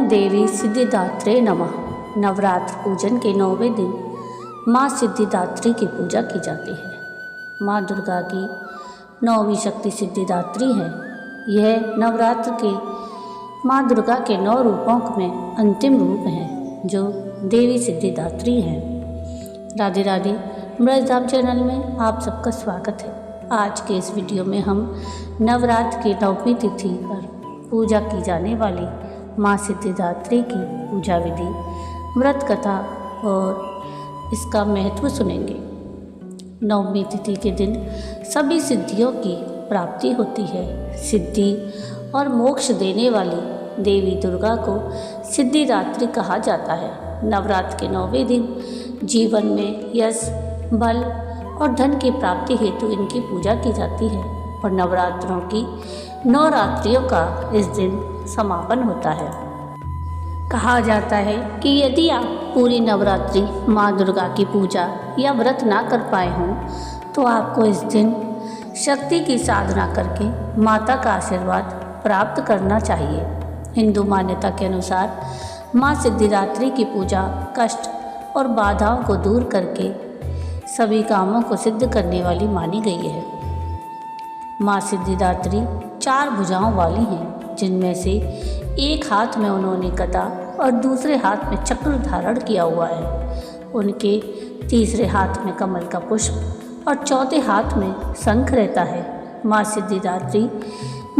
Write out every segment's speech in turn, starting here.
देवी सिद्धिदात्रे नमः। नवरात्र पूजन के 9वें दिन माँ सिद्धिदात्री की पूजा की जाती है। माँ दुर्गा की 9वीं शक्ति सिद्धिदात्री है। यह नवरात्र के माँ दुर्गा के 9 रूपों में अंतिम रूप है जो देवी सिद्धिदात्री हैं। राधे राधे। ब्रजधाम चैनल में आप सबका स्वागत है। आज के इस वीडियो में हम नवरात्र की 9वीं तिथि पर पूजा की जाने वाली माँ सिद्धिदात्री की पूजा विधि, व्रत कथा और इसका महत्व सुनेंगे। 9वीं तिथि के दिन सभी सिद्धियों की प्राप्ति होती है। सिद्धि और मोक्ष देने वाली देवी दुर्गा को सिद्धिदात्री कहा जाता है। नवरात्र के 9वें दिन जीवन में यश, बल और धन की प्राप्ति हेतु इनकी पूजा की जाती है और नवरात्रों की 9 रात्रियों का इस दिन समापन होता है। कहा जाता है कि यदि आप पूरी नवरात्रि माँ दुर्गा की पूजा या व्रत ना कर पाए हों तो आपको इस दिन शक्ति की साधना करके माता का आशीर्वाद प्राप्त करना चाहिए। हिंदू मान्यता के अनुसार माँ सिद्धिदात्री की पूजा कष्ट और बाधाओं को दूर करके सभी कामों को सिद्ध करने वाली मानी गई है। माँ सिद्धिदात्री 4 भुजाओं वाली हैं, जिनमें से एक हाथ में उन्होंने गदा और दूसरे हाथ में चक्र धारण किया हुआ है। उनके तीसरे हाथ में कमल का पुष्प और चौथे हाथ में शंख रहता है। माँ सिद्धिदात्री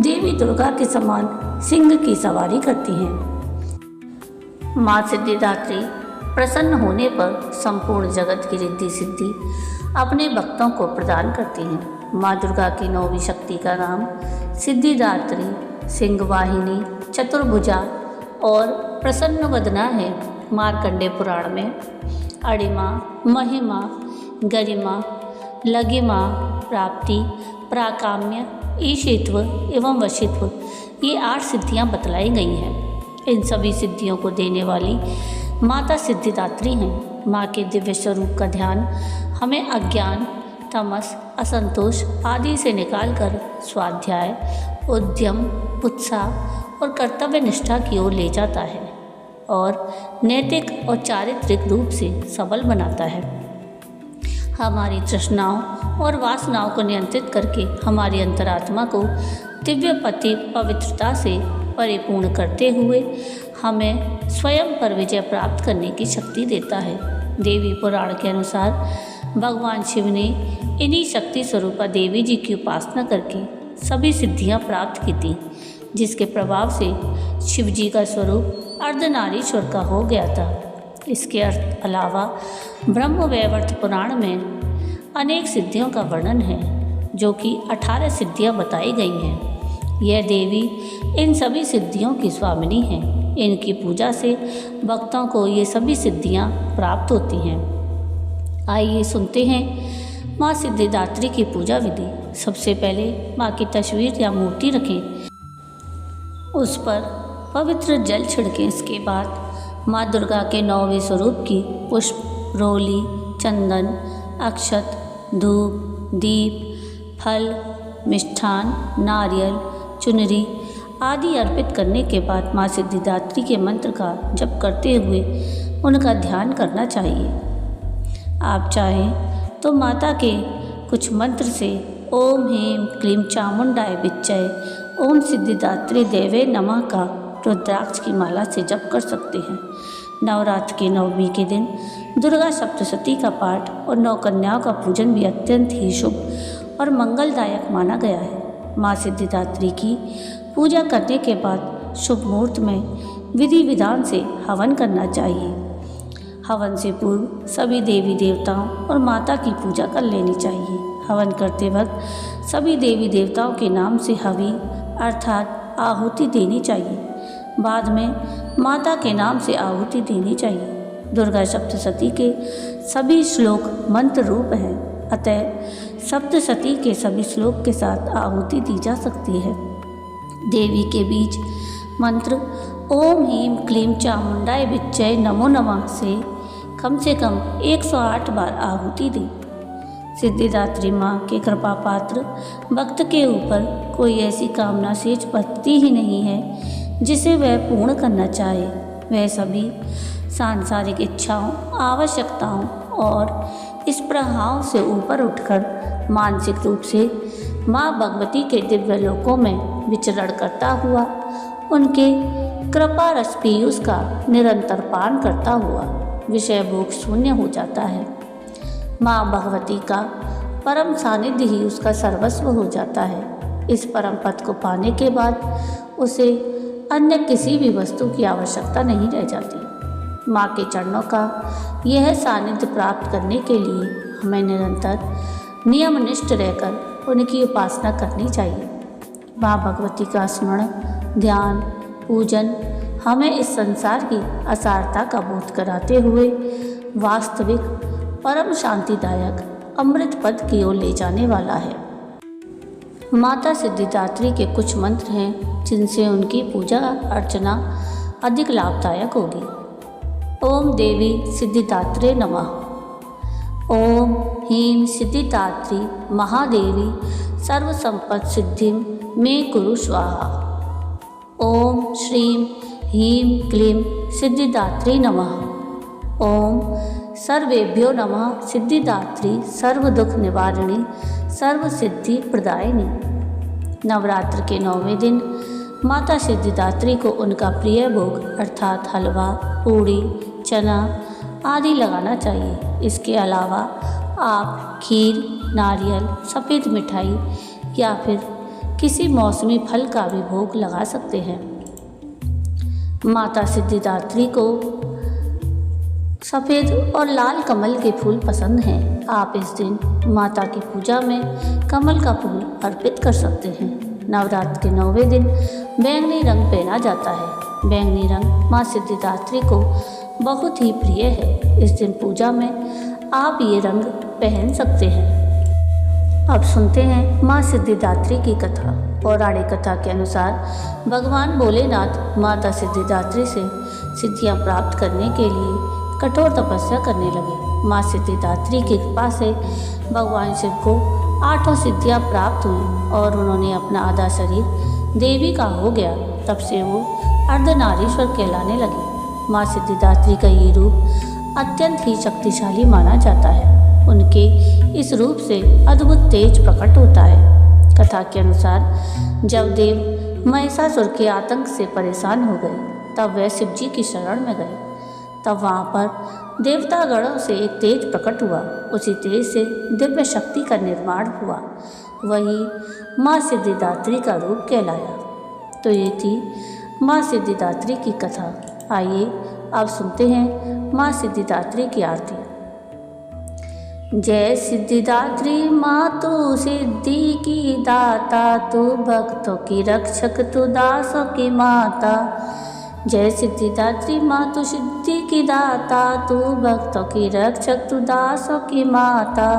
देवी दुर्गा के समान सिंह की सवारी करती हैं। माँ सिद्धिदात्री प्रसन्न होने पर संपूर्ण जगत की रिद्धि सिद्धि अपने भक्तों को प्रदान करती हैं। माँ दुर्गा की 9वीं शक्ति का नाम सिद्धिदात्री, सिंहवाहिनी, चतुर्भुजा और प्रसन्न वदना है। मार्कंडेय पुराण में अणिमा, महिमा, गरिमा, लगिमा, प्राप्ति, प्राकाम्य, ईशित्व एवं वशित्व ये 8 सिद्धियां बतलाई गई हैं। इन सभी सिद्धियों को देने वाली माता सिद्धिदात्री हैं। माँ के दिव्य स्वरूप का ध्यान हमें अज्ञान, तमस, असंतोष आदि से निकालकर स्वाध्याय, उद्यम, उत्साह और कर्तव्य निष्ठा की ओर ले जाता है और नैतिक और चारित्रिक रूप से सबल बनाता है। हमारी तृष्णाओं और वासनाओं को नियंत्रित करके हमारी अंतरात्मा को दिव्य पवित्रता से परिपूर्ण करते हुए हमें स्वयं पर विजय प्राप्त करने की शक्ति देता है। देवी पुराण के अनुसार भगवान शिव ने इन्हीं शक्ति स्वरूपा देवी जी की उपासना करके सभी सिद्धियां प्राप्त की थी, जिसके प्रभाव से शिव जी का स्वरूप अर्धनारीश्वर का हो गया था। इसके अलावा ब्रह्मवैवर्त पुराण में अनेक सिद्धियों का वर्णन है, जो कि 18 सिद्धियां बताई गई हैं। यह देवी इन सभी सिद्धियों की स्वामिनी है। इनकी पूजा से भक्तों को ये सभी सिद्धियां प्राप्त होती हैं। आइए सुनते हैं माँ सिद्धिदात्री की पूजा विधि। सबसे पहले माँ की तस्वीर या मूर्ति रखें, उस पर पवित्र जल छिड़कें। इसके बाद माँ दुर्गा के 9वें स्वरूप की पुष्प, रोली, चंदन, अक्षत, धूप, दीप, फल, मिष्ठान, नारियल, चुनरी आदि अर्पित करने के बाद माँ सिद्धिदात्री के मंत्र का जप करते हुए उनका ध्यान करना चाहिए। आप चाहें तो माता के कुछ मंत्र से ओम ह्रीं क्लीं चामुंडाय विच्चय, ओम सिद्धिदात्री देवे नमः का रुद्राक्ष की माला से जप कर सकते हैं। नवरात्र के 9वीं के दिन दुर्गा सप्तशती का पाठ और 9 कन्याओं का पूजन भी अत्यंत ही शुभ और मंगलदायक माना गया है। माँ सिद्धिदात्री की पूजा करने के बाद शुभ मुहूर्त में विधि विधान से हवन करना चाहिए। हवन से पूर्व सभी देवी देवताओं और माता की पूजा कर लेनी चाहिए। हवन करते वक्त सभी देवी देवताओं के नाम से हवि अर्थात आहुति देनी चाहिए। बाद में माता के नाम से आहुति देनी चाहिए। दुर्गा सप्तशती के सभी श्लोक मंत्र रूप हैं, अतः सप्तशती के सभी श्लोक के साथ आहुति दी जा सकती है। देवी के बीच मंत्र ओम ह्रीं क्लीं चामुंडाय विच्चय नमो नमः से कम 108 बार आहुति दें। सिद्धिदात्री माँ के कृपा पात्र भक्त के ऊपर कोई ऐसी कामना शेष बचती ही नहीं है जिसे वह पूर्ण करना चाहे। वह सभी सांसारिक इच्छाओं, आवश्यकताओं और इस प्रभाव से ऊपर उठकर मानसिक रूप से माँ भगवती के दिव्य लोकों में विचरण करता हुआ उनके कृपा रस पीयूष का निरंतर पान करता हुआ विषय भोग शून्य हो जाता है। माँ भगवती का परम सानिध्य ही उसका सर्वस्व हो जाता है। इस परम पद को पाने के बाद उसे अन्य किसी भी वस्तु की आवश्यकता नहीं रह जाती। माँ के चरणों का यह सानिध्य प्राप्त करने के लिए हमें निरंतर नियमनिष्ठ रहकर उनकी उपासना करनी चाहिए। माँ भगवती का स्मरण, ध्यान, पूजन हमें इस संसार की असारता का बोध कराते हुए वास्तविक परम शांतिदायक अमृत पद की ओर ले जाने वाला है। माता सिद्धिदात्री के कुछ मंत्र हैं जिनसे उनकी पूजा अर्चना अधिक लाभदायक होगी। ओम देवी सिद्धिदात्रे नमः। ओम ह्रीं सिद्धिदात्री महादेवी सर्वसंपत् सिद्धिं मे कुरु स्वाहा। ओम श्रीं ह्रीं क्लीं सिद्धिदात्री नमः। ओम सर्वेभ्यो नमः सिद्धिदात्री सर्वदुख निवारिणी सर्वसिद्धि प्रदायिनी। नवरात्र के 9वें दिन माता सिद्धिदात्री को उनका प्रिय भोग अर्थात हलवा, पूड़ी, चना आदि लगाना चाहिए। इसके अलावा आप खीर, नारियल, सफ़ेद मिठाई या फिर किसी मौसमी फल का भी भोग लगा सकते हैं। माता सिद्धिदात्री को सफ़ेद और लाल कमल के फूल पसंद हैं। आप इस दिन माता की पूजा में कमल का फूल अर्पित कर सकते हैं। नवरात्र के 9वें दिन बैंगनी रंग पहना जाता है। बैंगनी रंग माँ सिद्धिदात्री को बहुत ही प्रिय है। इस दिन पूजा में आप ये रंग पहन सकते हैं। अब सुनते हैं माँ सिद्धिदात्री की कथा। पौराणिक कथा के अनुसार भगवान भोलेनाथ माता सिद्धिदात्री से सिद्धियाँ प्राप्त करने के लिए कठोर तपस्या करने लगे। माँ सिद्धिदात्री की कृपा से भगवान शिव को 8 सिद्धियाँ प्राप्त हुई और उन्होंने अपना आधा शरीर देवी का हो गया। तब से वो अर्धनारीश्वर कहलाने लगे। माँ सिद्धिदात्री का ये रूप अत्यंत ही शक्तिशाली माना जाता है। उनके इस रूप से अद्भुत तेज प्रकट होता है। कथा के अनुसार जब देव महिषासुर के आतंक से परेशान हो गए तब वह शिव जी की शरण में गए। तब वहाँ पर देवतागणों से एक तेज प्रकट हुआ। उसी तेज से दिव्य शक्ति का निर्माण हुआ। वही माँ सिद्धिदात्री का रूप कहलाया। तो ये थी माँ सिद्धिदात्री की कथा। आइए अब सुनते हैं माँ सिद्धिदात्री की आरती। जय सिद्धिदात्री माँ तू सिद्धि की दाता, तू भक्तों की रक्षक, तू दासों की माता। जय सिद्धिदात्री माँ तू सिद्धि की दाता, तू भक्तों की रक्षक, तू दासों की माता।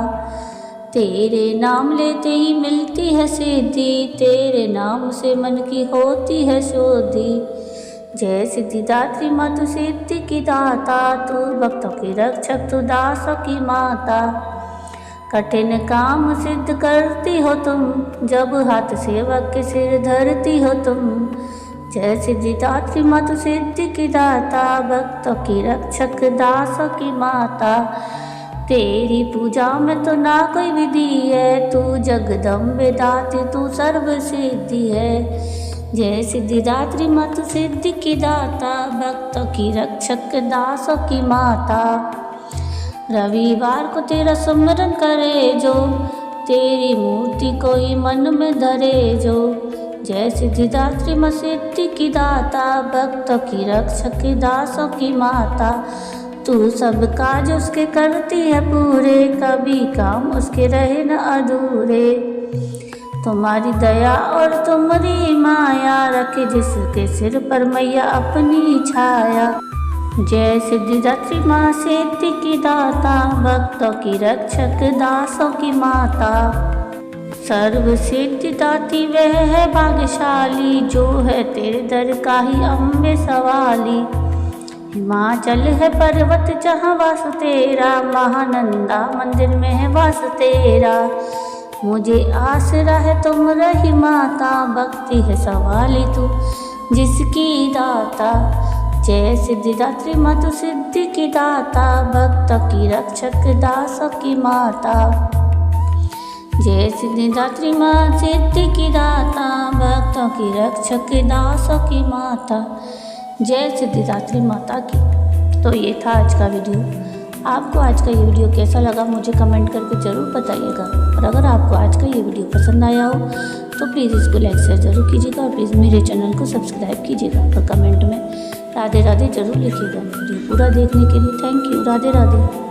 तेरे नाम लेते ही मिलती है सिद्धि, तेरे नाम से मन की होती है शुद्धि। जय सिद्धिदात्री माँ तू सिद्धि की दाता, तू भक्तों की रक्षक, तू दासों की माता। कठिन काम सिद्ध करती हो तुम, जब हाथ सेवक के सिर धरती हो तुम। जय सिद्धिदात्री माँ तू सिद्धि की दाता, भक्तों की रक्षक, दासों की माता। तेरी पूजा में तो ना कोई विधि है, तू जगदम्बे दात्री, तू सर्व सिद्धि है। जय सिद्धिदात्री माँ तू सिद्धि की दाता, भक्तों की रक्षक, दासों की माता। रविवार को तेरा सुमिरन करे जो, तेरी मूर्ति को ही मन में धरे जो। जय सिद्धिदात्री माँ सिद्धि की दाता, भक्तों की रक्षक, दासों की माता। तू सब काज उसके करती है पूरे, कभी काम उसके रहे न अधूरे। तुम्हारी दया और तुम्हारी माया, रखे जिसके सिर पर मैया अपनी छाया। जय सिद्धिदात्री माँ सिद्धि की दाता, भक्तों की रक्षक, दासों की माता। सर्व सिद्धि दाती वह है भाग्यशाली, जो है तेरे दर का ही अम्बे सवाली। हिमाचल है पर्वत जहाँ वास तेरा, महानंदा मंदिर में है वास तेरा। मुझे आसरा है तुम रही माता, भक्ति है सवाली तू जिसकी दाता। जय सिद्धिदात्री माँ तू सिद्धि की दाता, भक्त की रक्षक दास की माता। जय सिद्धिदात्री माँ सिद्धि की दाता, भक्तों की रक्षक दास की माता। जय सिद्धिदात्री माता की। तो ये था आज का वीडियो। आपको आज का ये वीडियो कैसा लगा मुझे कमेंट करके ज़रूर बताइएगा। और अगर आपको आज का ये वीडियो पसंद आया हो तो प्लीज़ इसको लाइक शेयर ज़रूर कीजिएगा और प्लीज़ मेरे चैनल को सब्सक्राइब कीजिएगा और कमेंट में राधे राधे ज़रूर लिखिएगा। वीडियो पूरा देखने के लिए थैंक यू। राधे राधे।